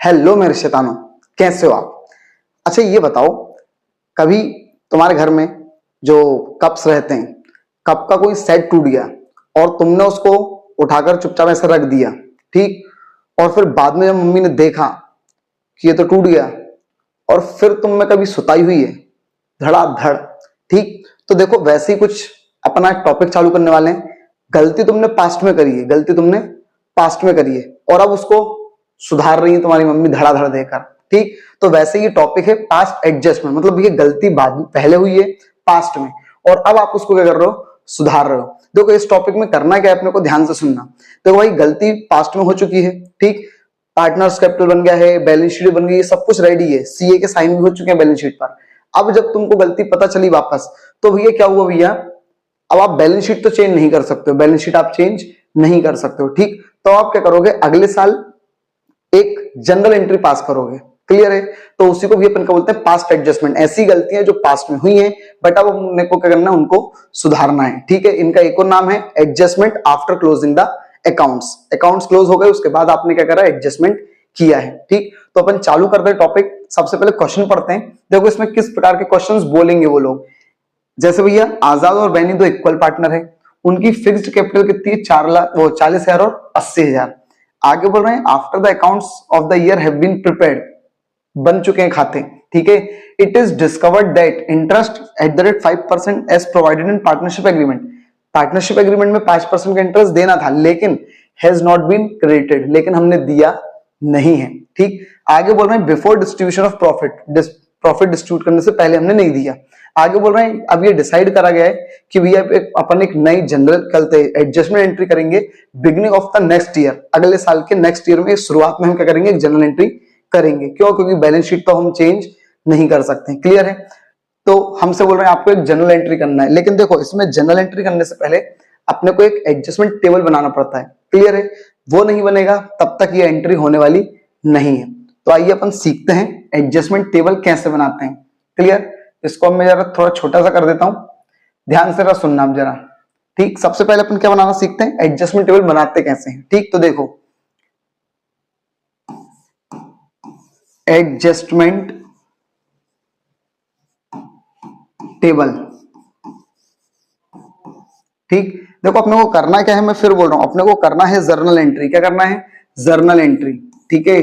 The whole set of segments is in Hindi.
हेलो मेरे शैतानों, कैसे हो आप? अच्छा ये बताओ, कभी तुम्हारे घर में जो कप्स रहते हैं, कप का कोई सेट टूट गया और तुमने उसको उठाकर चुपचाप ऐसे रख दिया, ठीक? और फिर बाद में जब मम्मी ने देखा कि ये तो टूट गया, और फिर तुम में कभी सुताई हुई है धड़ाधड़, ठीक? तो देखो वैसे ही कुछ अपना टॉपिक चालू करने वाले हैं। गलती तुमने पास्ट में करी है, गलती तुमने पास्ट में करी है और अब उसको सुधार रही है तुम्हारी मम्मी धड़ाधड़ देकर, ठीक? तो वैसे ही टॉपिक है पास्ट एडजस्टमेंट, मतलब ये गलती बाद में पहले हुई है पास्ट में और अब आप उसको क्या कर रहे हो, सुधार रहे हो। देखो इस टॉपिक में करना क्या है, अपने को ध्यान से सुनना। देखो भाई, गलती पास्ट में हो चुकी है, ठीक? पार्टनर्स कैपिटल बन गया है, बैलेंस शीट बन गई है, सब कुछ रेडी है, सीए के साइन भी हो चुके हैं बैलेंस शीट पर। अब जब तुमको गलती पता चली वापस, तो भैया क्या हुआ भैया, अब आप बैलेंस शीट तो चेंज नहीं कर सकते हो, बैलेंस शीट आप चेंज नहीं कर सकते हो, ठीक? तो आप क्या करोगे, अगले साल एक जनरल एंट्री पास करोगे, क्लियर है? तो उसी को भी अपन क्या बोलते हैं, पास्ट एडजस्टमेंट। ऐसी गलतियां जो पास्ट में हुई हैं बट अब अपने को क्या करना है, उनको सुधारना है, ठीक है? इनका एक और नाम है adjustment after closing the accounts. Accounts close हो गए, उसके बाद आपने क्या करा, एडजस्टमेंट किया है, ठीक? तो अपन चालू करते हैं टॉपिक। सबसे पहले क्वेश्चन पढ़ते हैं। देखो इसमें किस प्रकार के क्वेश्चंस बोलेंगे वो लोग। जैसे भैया आजाद और बैनी दो इक्वल पार्टनर है, उनकी फिक्स्ड कैपिटल कितनी है, 4 लाख, वो 40,000 और 80,000। आगे बोल रहे हैं after the accounts of the year have been prepared, बन चुके हैं खाते, ठीक है? It is discovered that interest at the rate 5% as provided in partnership agreement. Partnership agreement में 5% का इंटरेस्ट देना था, लेकिन हैज नॉट बीन क्रेडिटेड, लेकिन हमने दिया नहीं है, ठीक? आगे बोल रहे हैं before distribution of profit, profit distribute करने से पहले हमने नहीं दिया। आगे बोल रहे हैं अब ये डिसाइड करा गया है कि भैया अपन एक नई जनरल करते एडजस्टमेंट एंट्री करेंगे beginning of the next year, अगले साल के नेक्स्ट ईयर में शुरुआत में हम क्या करेंगे, एक जनरल एंट्री करेंगे। क्यों? क्योंकि बैलेंस शीट तो हम चेंज नहीं कर सकते, क्लियर है? तो हमसे बोल रहे हैं आपको एक जनरल एंट्री करना है, लेकिन देखो इसमें जनरल एंट्री करने से पहले अपने को एक एडजस्टमेंट टेबल बनाना पड़ता है, क्लियर है? वो नहीं बनेगा तब तक ये एंट्री होने वाली नहीं है। तो आइए अपन सीखते हैं एडजस्टमेंट टेबल कैसे बनाते हैं, क्लियर? इसको अब मैं जरा थोड़ा छोटा सा कर देता हूं, ध्यान से सुनना आप जरा, ठीक? सबसे पहले अपन क्या बनाना सीखते हैं, एडजस्टमेंट टेबल बनाते कैसे हैं, ठीक? तो देखो एडजस्टमेंट टेबल, ठीक? देखो अपने को करना क्या है, मैं फिर बोल रहा हूं, अपने को करना है जर्नल एंट्री। क्या करना है, जर्नल एंट्री, ठीक है?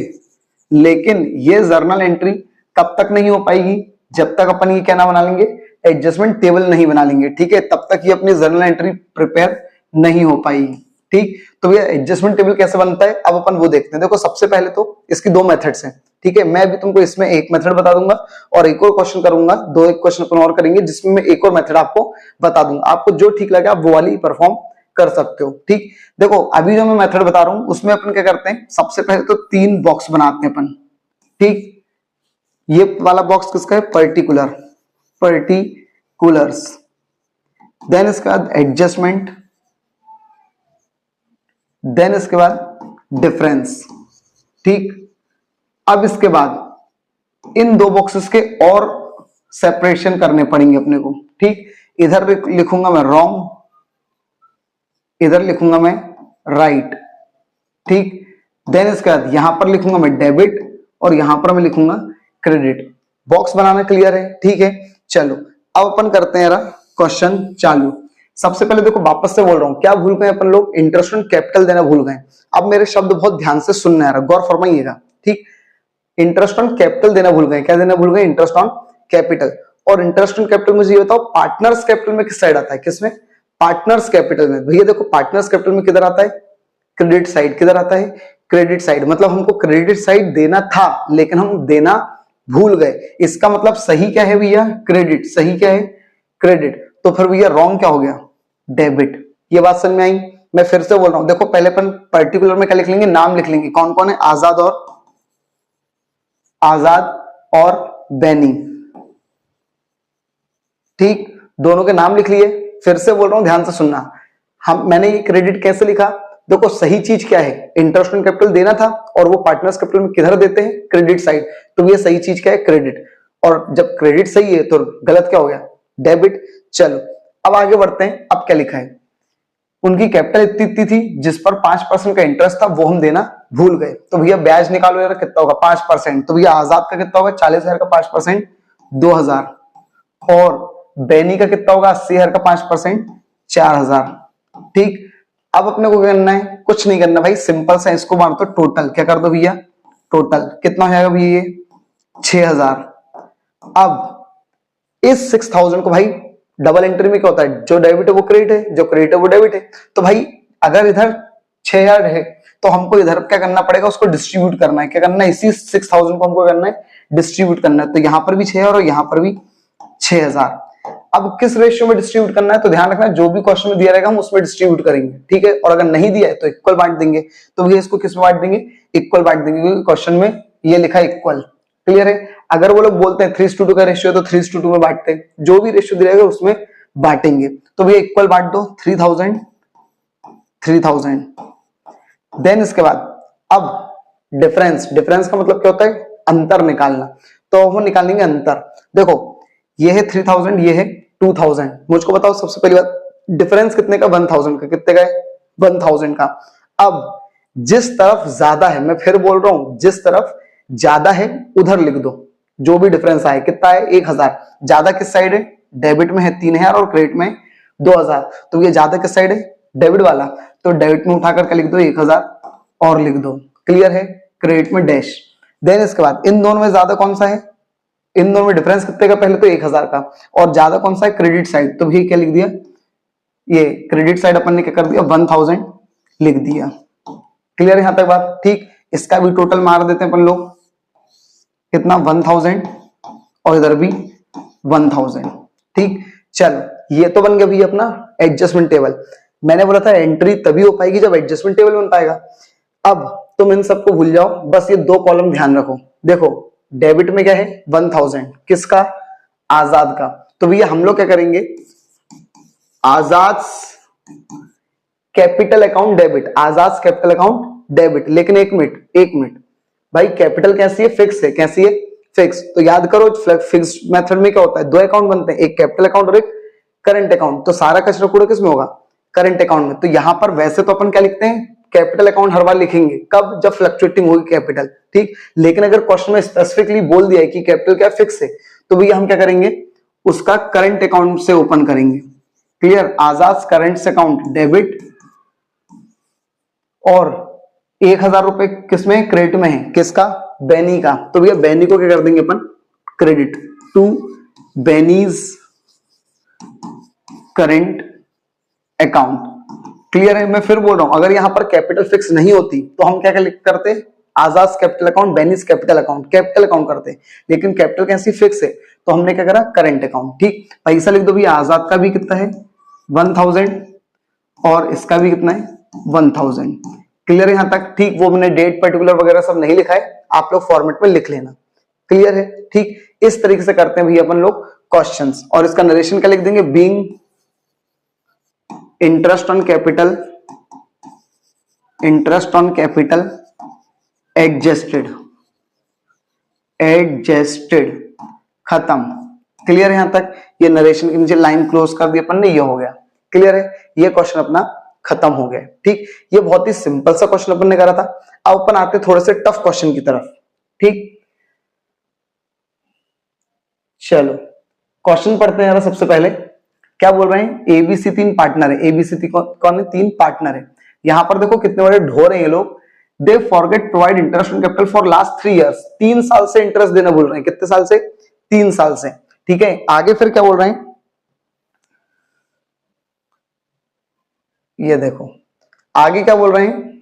लेकिन ये जर्नल एंट्री कब तक नहीं हो पाएगी, जब तक अपन ये क्या ना बना लेंगे, एडजस्टमेंट टेबल नहीं बना लेंगे, ठीक है? तब तक ये अपनी जर्नल एंट्री प्रिपेयर नहीं हो पाएगी, ठीक? तो ये एडजस्टमेंट टेबल कैसे बनता है, अब अपन वो देखते हैं। देखो सबसे पहले तो इसकी दो मेथड्स हैं, ठीक है? मैं अभी तुमको इसमें एक मेथड बता दूंगा और एक और क्वेश्चन करूंगा, दो एक क्वेश्चन अपन और करेंगे जिसमें मैं एक और मेथड आपको बता दूंगा। आपको जो ठीक लगे आप वो वाली परफॉर्म कर सकते हो, ठीक? देखो अभी जो मैं मेथड बता रहा हूं उसमें अपन क्या करते हैं, सबसे पहले तो 3 बॉक्स बनाते हैं अपन, ठीक? ये वाला बॉक्स किसका है, पर्टिकुलर, पर्टिकुलर्स। देन इसके बाद एडजस्टमेंट, देन इसके बाद डिफरेंस, ठीक? अब इसके बाद इन दो बॉक्सेस के और सेपरेशन करने पड़ेंगे अपने को, ठीक? इधर लिखूंगा मैं रॉन्ग, इधर लिखूंगा मैं राइट, ठीक? देन इसके बाद यहां पर लिखूंगा मैं डेबिट और यहां पर मैं लिखूंगा क्रेडिट। बॉक्स बनाना क्लियर है, ठीक है? चलो अब अपन करते हैं क्वेश्चन चालू। सबसे पहले देखो वापस से बोल रहा हूं, क्या भूल गए अपन लोग, इंटरेस्ट ऑन कैपिटल देना भूल गए। अब मेरे शब्द बहुत ध्यान से सुनना है, गौर फरमाइएगा, ठीक? इंटरेस्ट ऑन कैपिटल देना भूल गए। क्या देना भूल गए, इंटरेस्ट ऑन कैपिटल। और इंटरेस्ट ऑन कैपिटल मुझे ये बताओ पार्टनर्स कैपिटल में किस साइड आता है, किसमें, पार्टनर्स कैपिटल में। भैया देखो पार्टनर्स कैपिटल में किधर आता है, क्रेडिट साइड। किधर आता है, क्रेडिट साइड। मतलब हमको क्रेडिट साइड देना था लेकिन हम देना भूल गए। इसका मतलब सही क्या है भैया, क्रेडिट। सही क्या है, क्रेडिट। तो फिर भैया रॉन्ग क्या हो गया, डेबिट। ये बात समझ में आई? मैं फिर से बोल रहा हूं, देखो पहले अपन पर्टिकुलर में क्या लिख लेंगे, नाम लिख लेंगे, कौन कौन है, आजाद और बैनी, ठीक? दोनों के नाम लिख लिए। फिर से बोल रहा हूं ध्यान से सुनना, मैंने ये क्रेडिट कैसे लिखा, देखो सही चीज क्या है, इंटरेस्ट ऑन कैपिटल देना था और वो पार्टनर्स कैपिटल में किधर देते हैं, क्रेडिट साइड। तो ये सही चीज क्या है, क्रेडिट। और जब क्रेडिट सही है तो गलत क्या हो गया, डेबिट। चलो अब आगे बढ़ते हैं, अब क्या लिखा है, उनकी कैपिटल इतनी इतनी थी, जिस पर 5% का इंटरेस्ट था वो हम देना भूल गए। तो भैया ब्याज निकालो यार, कितना होगा 5%। तो भैया आजाद का कितना होगा 40,000 का 5% 2,000, और बैनी का कितना होगा 80,000 का 5% 4,000। ठीक, अब अपने को क्या करना है, कुछ नहीं करना भाई, सिंपल सा इसको मार दो टोटल। क्या कर दो भैया, टोटल कितना हो जाएगा भैया, ये 6,000। अब इस 6,000 को भाई डबल एंट्री में क्या होता है, जो डेबिट है वो क्रेडिट है, जो क्रेडिट है वो डेबिट है। तो भाई अगर इधर 6,000 है तो हमको इधर क्या करना पड़ेगा, उसको डिस्ट्रीब्यूट करना है। क्या करना है, इसी 6,000 को हमको करना है डिस्ट्रीब्यूट करना है। तो यहां पर भी 6,000 और यहां पर भी 6,000। अब किस रेशियो में डिस्ट्रीब्यूट करना है, तो ध्यान रखना जो भी क्वेश्चन में दिया रहेगा हम उसमें डिस्ट्रीब्यूट करेंगे, ठीक है। और अगर नहीं दिया है तो इक्वल बांट देंगे। तो भैया इसको किस में बांट देंगे, इक्वल बांट देंगे, क्योंकि क्वेश्चन में ये लिखा है इक्वल। क्लियर है। अगर वो लोग बोलते हैं 3:2 का रेशियो तो 3:2 में बांटते हैं, जो भी रेशियो दिया रहेगा उसमें बांटेंगे। तो भैया इक्वल बांट दो 3,000 3,000। देन इसके बाद अब डिफरेंस, डिफरेंस का मतलब क्या होता है, अंतर निकालना। तो हम निकालेंगे अंतर। देखो ये है 3,000, ये है 2,000। मुझको बताओ सबसे पहली बात, डिफरेंस कितने का, 1,000 का। कितने का है, 1,000 का। अब जिस तरफ ज्यादा है, मैं फिर बोल रहा हूं, जिस तरफ ज्यादा है उधर लिख दो जो भी डिफरेंस आए। कितना है 1,000। ज्यादा किस साइड है, डेबिट में है 3,000 और क्रेडिट में 2,000। तो ये ज्यादा किस साइड है, डेबिट वाला। तो डेबिट में उठा करके लिख दो 1,000 और लिख दो। क्लियर है, क्रेडिट में डैश। देन इसके बाद इन दोनों में ज्यादा कौन सा है, इन दोनों में डिफरेंस कितने का, पहले तो 1,000 का, और ज्यादा कौन सा है, क्रेडिट साइड। तो भी क्या लिख दिया, ये क्रेडिट साइड अपन ने क्या कर दिया 1,000 लिख दिया। क्लियर है यहां तक बात, ठीक। इसका भी टोटल मार देते हैं अपन लोग, कितना 1,000 और इधर भी 1,000। ठीक, चलो ये तो बन गया भी अपना एडजस्टमेंट टेबल। मैंने बोला था एंट्री तभी हो पाएगी जब एडजस्टमेंट टेबल बन पाएगा। अब तुम इन सबको भूल जाओ, बस ये 2 कॉलम ध्यान रखो। देखो डेबिट में क्या है 1,000, किसका, आजाद का। तो भैया हम लोग क्या करेंगे, आजाद कैपिटल अकाउंट डेबिट, आजाद कैपिटल अकाउंट डेबिट। लेकिन एक मिनट भाई, कैपिटल कैसी है, फिक्स है। कैसी है, फिक्स। तो याद करो फिक्स मेथड में क्या होता है, 2 अकाउंट बनते हैं, एक कैपिटल अकाउंट और एक करंट अकाउंट। तो सारा कचरा कूड़ा किस में होगा, करंट अकाउंट में। तो यहां पर वैसे तो अपन क्या लिखते हैं, कैपिटल अकाउंट हर बार लिखेंगे, कब, जब फ्लक्चुएटिंग होगी कैपिटल। ठीक, लेकिन अगर क्वेश्चन में स्पेसिफिकली बोल दिया है कि कैपिटल क्या फिक्स है, तो भैया हम क्या करेंगे, उसका करंट अकाउंट से ओपन करेंगे। क्लियर, आजाद करंट अकाउंट डेबिट, और 1,000 रुपए किसमें, क्रेडिट में है, किसका, बैनी का। तो भैया बैनी को क्या कर देंगे अपन, क्रेडिट टू बैनीज करंट अकाउंट। क्लियर है, मैं फिर बोल रहा हूं, अगर यहां पर कैपिटल फिक्स नहीं होती तो हम क्या करते, आजाद कैपिटल अकाउंट बैनीज कैपिटल अकाउंट करते। लेकिन कैपिटल कैसी फिक्स है, तो हमने क्या करा, करंट अकाउंट। ठीक, पैसा लिख दो भैया, आजाद का भी कितना है 1,000 और इसका भी कितना है 1,000। क्लियर है यहां तक, ठीक। वो मैंने डेट पर्टिकुलर वगैरह सब नहीं लिखा है, आप लोग फॉर्मेट में लिख लेना। क्लियर है, ठीक। इस तरीके से करते हैं भैया अपन लोग क्वेश्चंस। और इसका नरेशन क्या लिख देंगे, being interest on capital adjusted, खत्म। क्लियर है यहां तक, ये नरेशन के नीचे लाइन क्लोज कर दी अपन ने, ये हो गया। क्लियर है, ये क्वेश्चन अपना खत्म हो गया। ठीक, ये बहुत ही सिंपल सा क्वेश्चन अपन ने करा था। अब अपन आते थोड़े से टफ क्वेश्चन की तरफ। ठीक, चलो क्वेश्चन पढ़ते हैं। सबसे पहले क्या बोल रहे हैं, एबीसी 3 पार्टनर है। एबीसी कौन है, 3 पार्टनर है। यहां पर देखो कितने बड़े ढोर हैं ये लोग। They forget provide interest on capital for last 3 years. 3 साल से इंटरेस्ट देना बोल रहे हैं। कितने साल से, 3 साल से। ठीक है, आगे फिर क्या बोल रहे हैं, ये देखो आगे क्या बोल रहे हैं,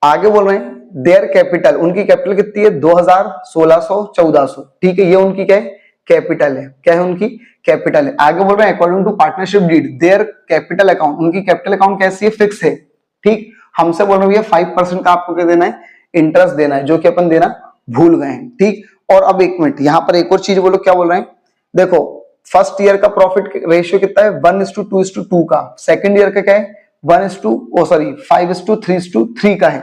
आगे बोल रहे हैं देयर कैपिटल, उनकी कैपिटल कितनी है 2,000, 1,600, 1,400। ठीक है, ये उनकी क्या है, कैपिटल है। क्या है, उनकी कैपिटल है। आगे बोल रहे हैं according to partnership deed their capital account, उनकी कैपिटल अकाउंट कैसी है, फिक्स है। ठीक, हमसे बोल रहे हैं 5% का आपको क्या देना है, इंटरेस्ट देना है, जो कि अपन देना भूल गए हैं। ठीक, और अब एक मिनट, यहां पर एक और चीज बोलो, क्या बोल रहे हैं, देखो फर्स्ट ईयर का प्रॉफिट रेशियो कितना है 1:2:2 का। सेकंड ईयर का क्या है 5:3:3 का है।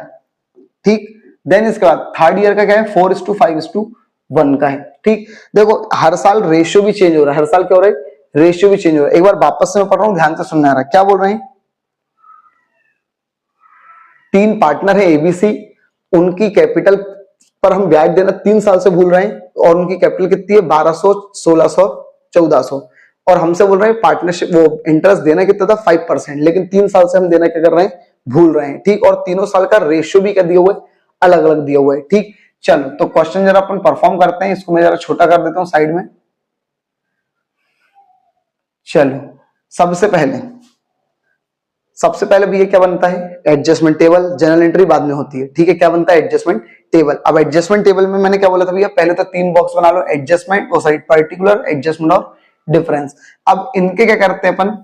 ठीक, देन इसके बाद थर्ड ईयर का क्या है 4:5:1 का है। ठीक, देखो हर साल रेशियो भी चेंज हो रहा है। हर साल क्या हो रहा है, रेशियो भी चेंज हो रहा है। एक बार वापस से मैं पढ़ रहा हूं, ध्यान से सुनना है। क्या बोल रहे हैं? 3 पार्टनर है एबीसी, उनकी कैपिटल पर हम ब्याज देना 3 साल से भूल रहे हैं, और उनकी कैपिटल कितनी है? 1200, 1600, 1400, और हमसे बोल रहे हैं पार्टनरशिप वो इंटरेस्ट देना कितना था? 5%, लेकिन 3 साल से हम देना क्या कर रहे हैं? भूल रहे हैं। ठीक, और तीनों साल का रेशियो भी क्या दिया हुआ है? अलग अलग दिया हुआ है। ठीक, चलो तो क्वेश्चन जरा अपन परफॉर्म करते हैं। इसको मैं जरा छोटा कर देता हूं साइड में। चलो सबसे पहले भी ये क्या बनता है? Adjustment table. जनरल एंट्री बाद में होती है। ठीक है, क्या बनता है? Adjustment table. अब एडजस्टमेंट टेबल में मैंने क्या बोला था भैया? पहले तो 3 बॉक्स बना लो, एडजस्टमेंट, वो सॉरी पर्टिकुलर, एडजस्टमेंट और डिफरेंस। अब इनके क्या करते हैं अपन?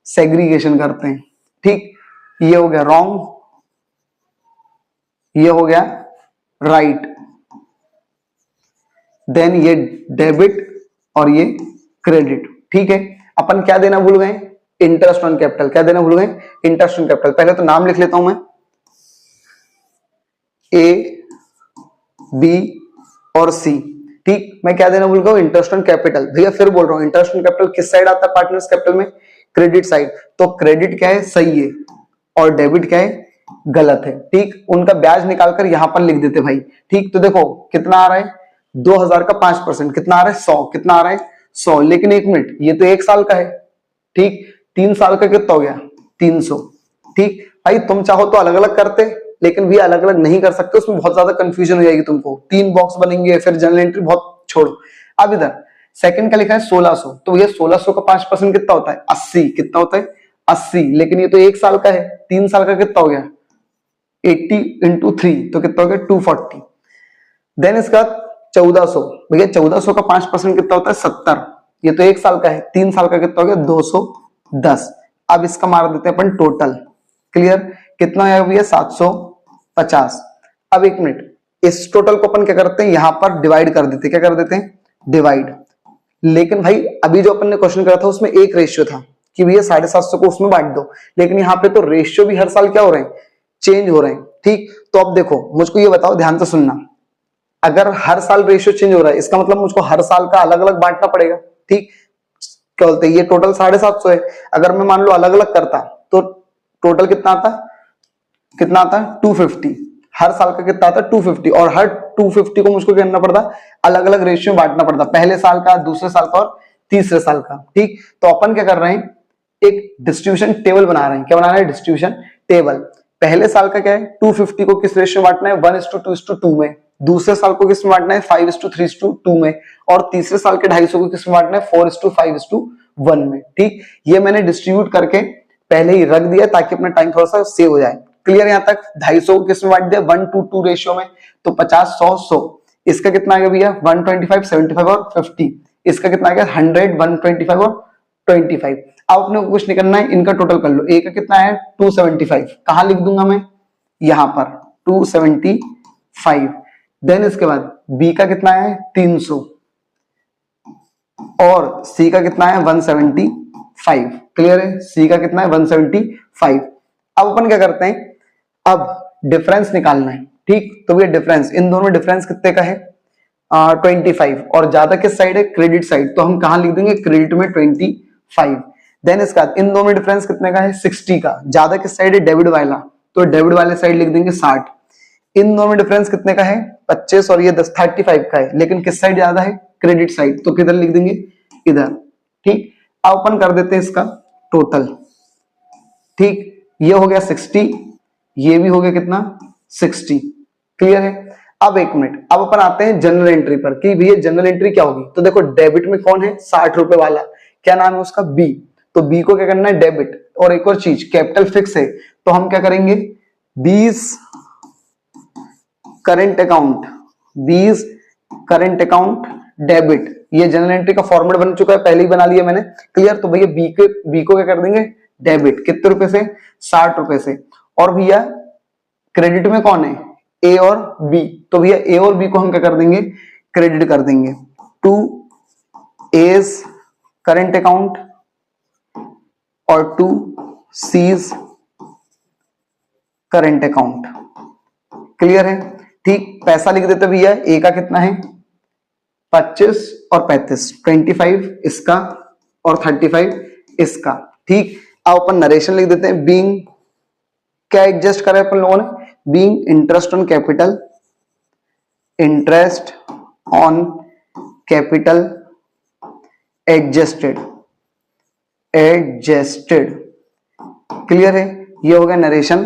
सेग्रीगेशन करते हैं। ठीक, ये हो गया रॉन्ग, ये हो गया राइट, देन ये डेबिट और ये क्रेडिट। ठीक है, अपन क्या देना भूल गए? Interest on capital. क्या देना भूल गए? Interest on capital. पहले तो नाम लिख लेता हूं मैं, ए, बी और सी। ठीक, मैं क्या देना भूल गया? Interest on capital. भैया फिर बोल रहा हूं, इंटरेस्ट ऑन कैपिटल किस साइड आता है पार्टनर्स कैपिटल में? Credit side. तो क्रेडिट क्या है? सही है, और डेबिट क्या है? गलत है। ठीक, उनका ब्याज निकालकर यहां पर लिख देते भाई। ठीक, तो देखो कितना आ रहा है? 2000 का 5%, कितना आ रहा है? 100। कितना आ रहा है? 100। लेकिन एक मिनट, ये तो 1 साल का है। ठीक, 3 साल का कितना हो गया? 300। ठीक भाई, तुम चाहो तो अलग अलग करते, लेकिन भी अलग अलग नहीं कर सकते, उसमें बहुत ज्यादा कंफ्यूजन हो जाएगी तुमको। 3 बॉक्स बनेंगे, फिर जनरल एंट्री, बहुत छोड़ो। अब इधर सेकंड का लिखा है 1600, तो ये 1600 का 5% कितना होता है? 80। कितना होता है? 80। लेकिन ये तो 1 साल का है, 3 साल का कितना हो गया? 80 इंटू 3, तो कितना हो गया? 240। देन इसका 1400, भैया 1400 का 5% कितना होता है? 70। ये तो 1 साल का है, 3 साल का कितना हो गया? 210। अब इसका मार देते हैं अपन टोटल। क्लियर? कितना आया भैया? 750। अब एक मिनट, इस टोटल को अपन क्या करते हैं? यहां पर डिवाइड कर देते हैं। क्या कर देते हैं? डिवाइड। लेकिन भाई अभी जो अपन ने क्वेश्चन करा था उसमें एक रेशियो था कि भैया 750 को उसमें बांट दो, लेकिन यहाँ पे तो रेशियो भी हर साल क्या हो रहे हैं? चेंज हो रहे हैं। ठीक, तो अब देखो मुझको ये बताओ, ध्यान से सुनना, अगर हर साल रेशियो चेंज हो रहा है, इसका मतलब मुझको हर साल का अलग अलग बांटना पड़ेगा। ठीक, क्या बोलते हैं? ये टोटल 750 है, अगर मैं मान लो अलग अलग करता तो टोटल कितना आता? कितना आता? 250। हर साल का कितना आता? 250, और हर 250 को मुझको क्या करना पड़ता? अलग अलग रेशियो बांटना पड़ता, पहले साल का, दूसरे साल का और तीसरे साल का। ठीक, तो अपन क्या कर रहे हैं? एक डिस्ट्रीब्यूशन टेबल बना रहे हैं। क्या बना रहे हैं? Distribution table. पहले साल का क्या है? 250 को किस रेशियो बांटना है? 1:2:2 में। दूसरे साल को किस में बांटना है? 5:3:2 में। और तीसरे साल के 250 को किस में बांटना है? 4:5:1 में। ठीक, ये मैंने डिस्ट्रीब्यूट करके पहले ही रख दिया ताकि अपना टाइम थोड़ा सा सेव हो जाए। क्लियर? यहां तक 250 को किस में बांट दिया? 1:2 रेशियो में, तो 50, 100, 100। इसका कितना आ गया भैया? 125, 75 और 50। इसका कितना आ गया? 100, 125 और 25। अब अपने को कुछ नहीं करना है, इनका टोटल कर लो। ए का कितना है? 275। कहां लिख दूंगा मैं? यहां पर 275। देन इसके बाद बी का कितना है? 300, और सी का कितना है? 175। क्लियर है? सी का कितना है? 175। अब अपन क्या करते हैं? अब डिफरेंस निकालना है। ठीक, तो ये डिफरेंस, इन दोनों में डिफरेंस कितने का है? 25, और ज्यादा किस साइड है? क्रेडिट साइड, तो हम कहां लिख देंगे? क्रेडिट में 25। देन इसका इन दोनों में डिफरेंस कितने का है? 60 का। ज्यादा किस साइड है? डेबिट वाला, तो डेबिट वाले साइड लिख देंगे 60। इन दोनों में डिफरेंस कितने का है? 25, और ये 10, 35 का है, लेकिन किस साइड ज्यादा है? क्रेडिट साइड, तो किधर लिख देंगे? इधर। ठीक, अब अपन कर देते हैं इसका टोटल। ठीक, ये हो गया 60, ये भी हो गया कितना? 60। क्लियर है? अब एक मिनट, अब अपन आते हैं जनरल एंट्री पर कि भैया जनरल एंट्री क्या होगी। तो देखो डेबिट में कौन है? 60 रुपए वाला, क्या नाम है उसका? बी। तो बी को क्या करना है? डेबिट। और एक और चीज, कैपिटल फिक्स है, तो हम क्या करेंगे? 20 current account, 20 current account debit. ये जनरल एंट्री का फॉर्मेट बन चुका है, पहले ही बना लिया मैंने। क्लियर? तो भैया बी को क्या कर देंगे? डेबिट। कितने रुपए से? 60 रुपए से। और भैया क्रेडिट में कौन है? ए और बी, तो भैया ए और बी को हम क्या कर देंगे? क्रेडिट कर देंगे। 2 एज करंट अकाउंट और 2 सीज करंट अकाउंट। क्लियर है? ठीक, पैसा लिख देते भैया। ए का कितना है? 25 और 35, 25 इसका, और 35 इसका। ठीक, अब अपन नरेशन लिख देते हैं। बीइंग, क्या एडजस्ट करें अपन लोगों ने, being interest on capital, interest on capital adjusted, adjusted, clear है, ये हो गया नरेशन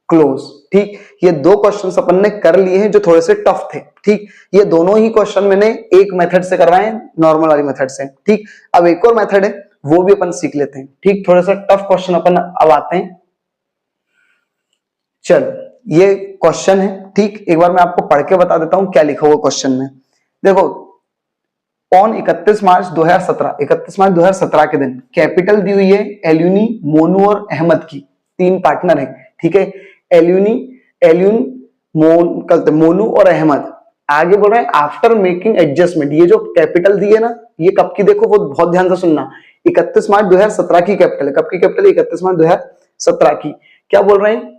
क्लोज। ठीक, ये दो क्वेश्चंस अपन ने कर लिए हैं जो थोड़े से टफ थे। ठीक, ये दोनों ही क्वेश्चन मैंने एक मेथड से करवाए हैं, नॉर्मल वाली मेथड से। ठीक, अब एक और मेथड है वो भी अपन सीख लेते हैं। ठीक, थोड़ा सा टफ क्वेश्चन अपन अब आते हैं। चलो, ये क्वेश्चन है। ठीक, एक बार मैं आपको पढ़ के बता देता हूं क्या लिखा हुआ क्वेश्चन में। देखो, ऑन 31 मार्च 2017, 31 मार्च 2017 के दिन कैपिटल दी हुई है एल्यूनी, मोनू और अहमद की, तीन पार्टनर है। ठीक है, मोनू और अहमद। आगे बोल रहे हैं आफ्टर मेकिंग एडजस्टमेंट, ये जो कैपिटल दी है ना, ये कब की, देखो वो बहुत ध्यान से सुनना, 31 मार्च 2017 की कैपिटल है। कब की कैपिटल है? 31 मार्च 2017 की। क्या बोल रहे हैं,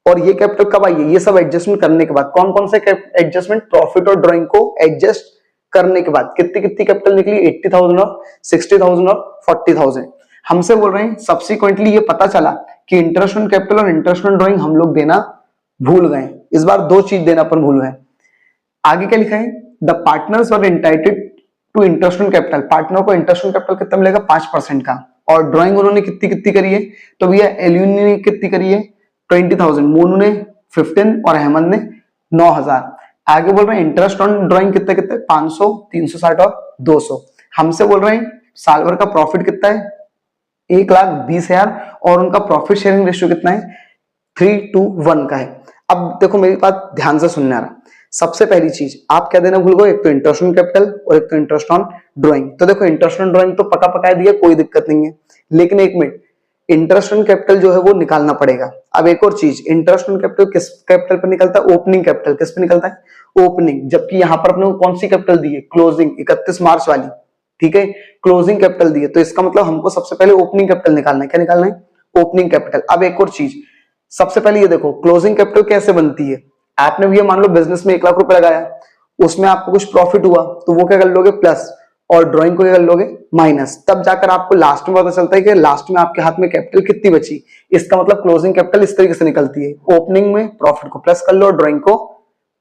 और ये कैपिटल कब आई है? ये सब एडजस्टमेंट करने के बाद। कौन कौन से एडजस्टमेंट? प्रॉफिट और ड्राइंग को एडजस्ट करने के बाद कितनी कितनी कैपिटल निकली? 80,000 और 60,000 और 40,000। हमसे बोल रहे हैं सब्सिक्वेंटली ये पता चला कि इंटरेस्ट ऑन कैपिटल और इंटरेस्ट ऑन ड्राइंग हम लोग देना भूल गए। इस बार दो चीज देना अपन भूल गए। आगे क्या लिखा है? The partners were entitled to interest on capital, partner को इंटरेस्ट ऑन कैपिटल कितना मिलेगा? 5% का। और ड्राइंग उन्होंने कितनी कितनी करी है? तो भैया एल्यूनी ने कितनी करी है? 20,000, मोनू ने 15 और अहमद ने 9,000। आगे बोल रहे हैं इंटरेस्ट ऑन ड्राइंग कितना कितना? 500, 360 और 200। हमसे बोल रहे हैं साल भर का प्रॉफिट कितना है? 1,20,000 और उनका प्रॉफिट शेयरिंग रेशियो कितना है? 3:1 का है। अब देखो मेरी बात ध्यान से सुनने आ रहा। सबसे पहली चीज आप क्या देना भूल गए? एक तो इंटरेस्ट ऑन कैपिटल और एक तो इंटरेस्ट ऑन ड्राइंग। तो देखो इंटरेस्ट ऑन ड्राइंग तो पका पकाया दिया, कोई दिक्कत नहीं है, लेकिन एक मिनट, इंटरेस्ट ऑन कैपिटल जो है वो निकालना पड़ेगा। अब एक और चीज, इंटरेस्ट ऑन कैपिटल किस कैपिटल पर निकलता है? Opening capital. किस पे निकलता है? ओपनिंग। जबकि यहां पर अपने को कौन सी कैपिटल दी है? क्लोजिंग, 31 मार्च वाली। ठीक है, क्लोजिंग कैपिटल दी है, तो इसका मतलब हमको सबसे पहले ओपनिंग कैपिटल निकालना है। क्या निकालना है? Opening capital. अब एक और चीज, सबसे पहले ये देखो क्लोजिंग कैपिटल कैसे बनती है। आपने भी मान लो बिजनेस में 1,00,000 रुपए लगाया, उसमें आपको कुछ प्रॉफिट हुआ, तो वो क्या कर लोगे? प्लस, और ड्राइंग को क्या कर लोगे? माइनस। तब जाकर आपको लास्ट में पता चलता है कि लास्ट में आपके हाथ में कैपिटल कितनी बची। इसका मतलब क्लोजिंग कैपिटल इस तरीके से निकलती है, ओपनिंग में प्रॉफिट को प्लस कर लो और ड्राइंग को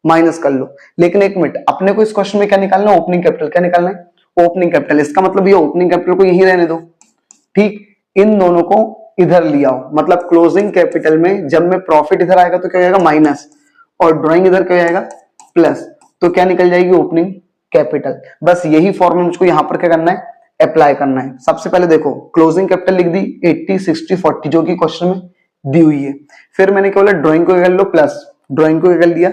माइनस कर लो। लेकिन एक मिनट, अपने को इस क्वेश्चन में क्या निकालना है? Opening capital. क्या निकालना है? Opening capital. इसका मतलब ये ओपनिंग कैपिटल को यही रहने दो। ठीक, इन दोनों को इधर लिया हो, मतलब क्लोजिंग कैपिटल में जब में प्रॉफिट इधर आएगा तो क्या आएगा? माइनस, और ड्राइंग इधर क्या आएगा? प्लस। तो क्या निकल जाएगी? Opening capital. बस यही फॉर्मूला मुझको यहां पर क्या करना है? अप्लाई करना है। सबसे पहले देखो क्लोजिंग कैपिटल लिख दी 80, 60, 40 जो कि क्वेश्चन में दी हुई है। फिर मैंने क्या बोला? ड्राइंग को क्या कर लो? प्लस। ड्राइंग को क्या कर लिया?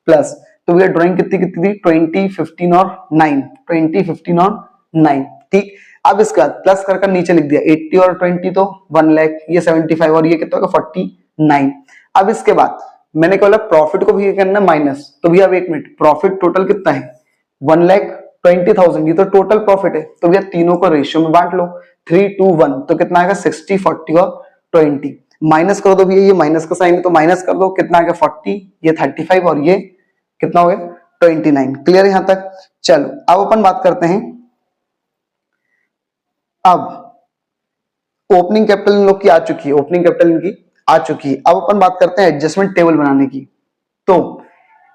प्लस। तो भैया ड्राइंग कितनी कितनी थी? 20, 15 और 9, 20, 15 और 9। ठीक, अब इसके बाद प्लस कर नीचे लिख दिया 80 और 20 तो 1 लाख, ये 75 और ये कितना होगा? 49। अब इसके बाद मैंने क्या बोला? प्रॉफिट को भी ये करना माइनस। तो भैया अब एक मिनट, प्रॉफिट टोटल कितना है? 1,20,000। ये तो टोटल प्रॉफिट है, तो भैया तीनों को रेशियो में बांट लो, 3:1। तो कितना आएगा? 60, 40 और 20। माइनस कर दो भैया, ये माइनस का साइन है तो माइनस कर दो, कितना आएगा? 40, ये 35 और ये कितना हो गया? 29। क्लियर यहां तक? चलो अब अपन बात करते हैं, अब ओपनिंग कैपिटल इन लोग की आ चुकी है, ओपनिंग कैपिटल इनकी आ चुकी है। अब अपन बात करते हैं एडजस्टमेंट टेबल बनाने की। तो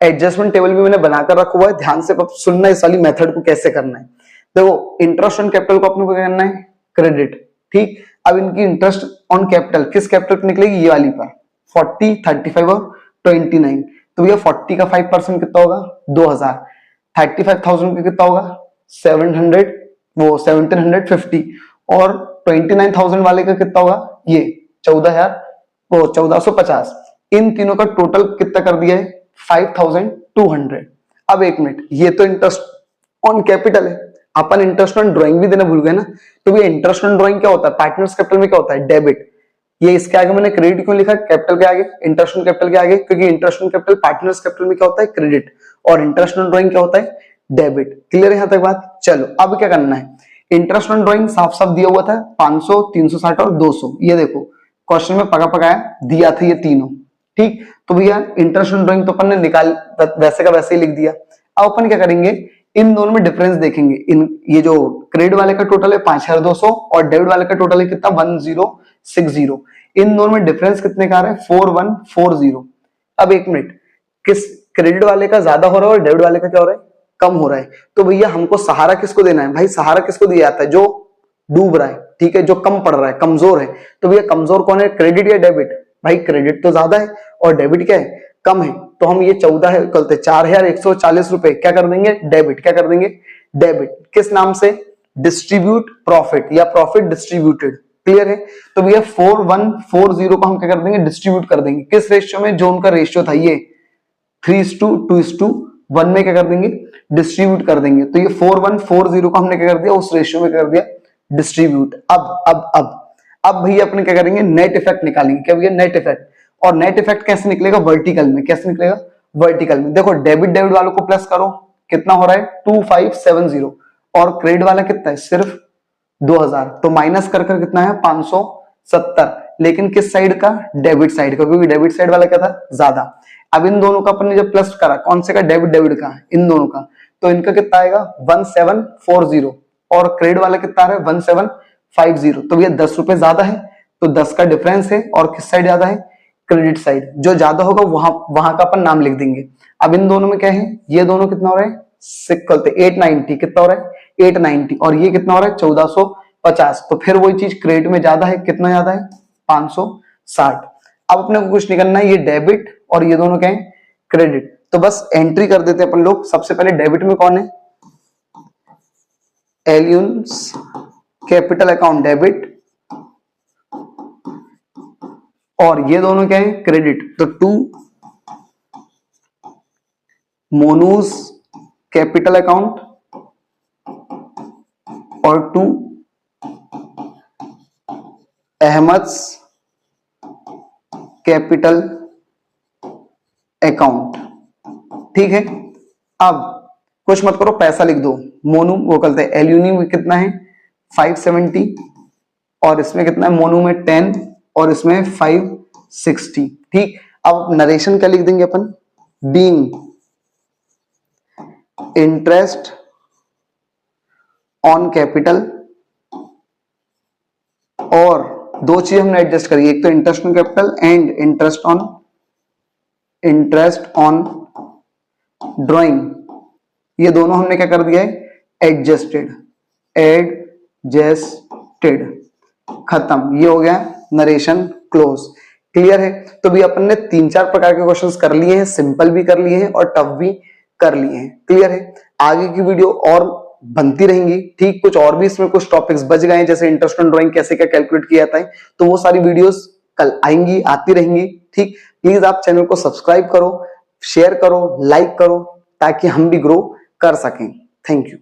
एडजस्टमेंट टेबल भी मैंने बनाकर रखा हुआ है, ध्यान से सुनना इस वाली मेथड को कैसे करना है। देखो इंटरेस्ट ऑन कैपिटल को अपने को क्या करना है? क्रेडिट। ठीक, अब इनकी इंटरेस्ट ऑन कैपिटल किस कैपिटल पर निकलेगी? ये वाली पर, 40, 35 और 29। तो भैया 40 का 5% कितना होगा? 2,000। 35,000 का कितना होगा? 1750। और 29,000 वाले का कितना होगा? ये 14,50। इन तीनों का टोटल कितना कर दिया है? 5,200। अब एक मिनट, ये तो इंटरेस्ट ऑन कैपिटल है, अपन इंटरेस्ट ऑन ड्राइंग भी देना भूल गए ना। तो ये इंटरेस्ट ऑन ड्राइंग क्या होता है? पार्टनर्स कैपिटल में क्या होता है? डेबिट। ये इसके आगे मैंने क्रेडिट क्यों लिखा? कैपिटल के आगे, इंटरेस्ट ऑन कैपिटल के आगे, क्योंकि interest on capital partners capital में क्या होता है? क्रेडिट, और इंटरेस्ट ऑन ड्राइंग क्या होता है? डेबिट। क्लियर यहां तक बात? चलो अब क्या करना है? इंटरेस्ट ऑन ड्राइंग साफ साफ दिया हुआ था 500, 360 और 200। ये देखो क्वेश्चन में पका पकाया दिया था ये तीनों। ठीक, तो भैया इंटरेस्ट ऑन ड्राइंग तो अपन ने निकाल वैसे का वैसे ही लिख दिया। अब अपन क्या करेंगे? इन दोनों में डिफरेंस देखेंगे। इन ये जो क्रेडिट वाले का टोटल है 5200 और डेबिट वाले का टोटल है कितना 1060। इन दोनों में डिफरेंस कितने का आ रहा है 4140। अब एक मिनट, किस क्रेडिट वाले का ज्यादा हो रहा है और डेबिट वाले का क्या हो रहा है कम हो रहा है। तो भैया हमको सहारा किसको देना है, भाई सहारा किसको दिया जाता है जो डूब रहा है, ठीक है, जो कम पड़ रहा है, कमजोर है। तो भैया कमजोर कौन है, क्रेडिट या डेबिट, भाई क्रेडिट तो ज्यादा है और डेबिट क्या है कम है। तो हम ये 14 है कहते 4140 रुपए क्या कर देंगे डेबिट, क्या कर देंगे डेबिट, किस नाम से, डिस्ट्रीब्यूट प्रॉफिट या प्रॉफिट डिस्ट्रीब्यूटेड। क्लियर है। तो भैया 4140 को हम क्या कर देंगे डिस्ट्रीब्यूट कर देंगे किस रेशियो में, जो उनका रेशियो था ये 3:2:1 में क्या कर देंगे डिस्ट्रीब्यूट कर देंगे। तो ये 4140 को हमने क्या कर दिया उस रेशियो में कर दिया डिस्ट्रीब्यूट। अब भैया अपने क्या करेंगे नेट इफेक्ट निकालेंगे। क्या भैया नेट इफेक्ट, और नेट इफेक्ट कैसे निकलेगा वर्टिकल में, कैसे निकलेगा वर्टिकल में। देखो डेबिट वालों को प्लस करो कितना हो रहा है 2570 और क्रेडिट वाला कितना है सिर्फ 2000, तो माइनस कर कितना है 570, लेकिन किस साइड का डेबिट साइड का, क्योंकि डेबिट साइड वाला क्या था ज्यादा। अब इन दोनों का अपन ने जब प्लस करा कौन से का डेबिट का इन दोनों का, तो इनका कितना आएगा 1740 और क्रेडिट वाला कितना आ रहा है 1750। तो भैया 10 रुपए ज्यादा है तो 10 का डिफरेंस है और किस साइड ज्यादा है क्रेडिट साइड, जो ज्यादा होगा वहां का अपन नाम लिख देंगे। अब इन दोनों में क्या है, ये दोनों कितना हो रहा है 890, कितना हो रहा है 890 और ये कितना हो रहा है 1450। तो फिर वही चीज क्रेडिट में ज्यादा है, कितना ज्यादा है 560। अब अपने को कुछ निकलना है, ये डेबिट और ये दोनों क्या है क्रेडिट। तो बस एंट्री कर देते हैं अपन लोग। सबसे पहले डेबिट में कौन है एलियंस कैपिटल अकाउंट डेबिट, और ये दोनों क्या है क्रेडिट। तो 2 मोनूज कैपिटल अकाउंट और 2 अहमद्स कैपिटल अकाउंट। ठीक है। अब कुछ मत करो पैसा लिख दो, मोनू वो करते हैं एल्यूनी में कितना है 570 और इसमें कितना है मोनू में 10 और इसमें 560। ठीक। अब नरेशन क्या लिख देंगे अपन, बीइंग इंटरेस्ट ऑन कैपिटल, और दो चीज हमने एडजस्ट करी, एक तो interest on capital and interest on drawing, ये दोनों हमने क्या कर दिया है एडजस्टेड, खत्म। ये हो गया नरेशन क्लोज। क्लियर है। तो भी अपन ने 3-4 प्रकार के क्वेश्चंस कर लिए हैं, सिंपल भी कर लिए हैं और टफ भी कर लिए हैं। क्लियर है। आगे की वीडियो और बनती रहेंगी। ठीक। कुछ और भी इसमें कुछ टॉपिक्स बच गए हैं, जैसे इंटरेस्ट ऑन ड्राइंग कैसे क्या कैलकुलेट किया जाता है, तो वो सारी वीडियोस कल आएंगी, आती रहेंगी। ठीक। प्लीज आप चैनल को सब्सक्राइब करो, शेयर करो, लाइक करो, ताकि हम भी ग्रो कर सकें। Thank you.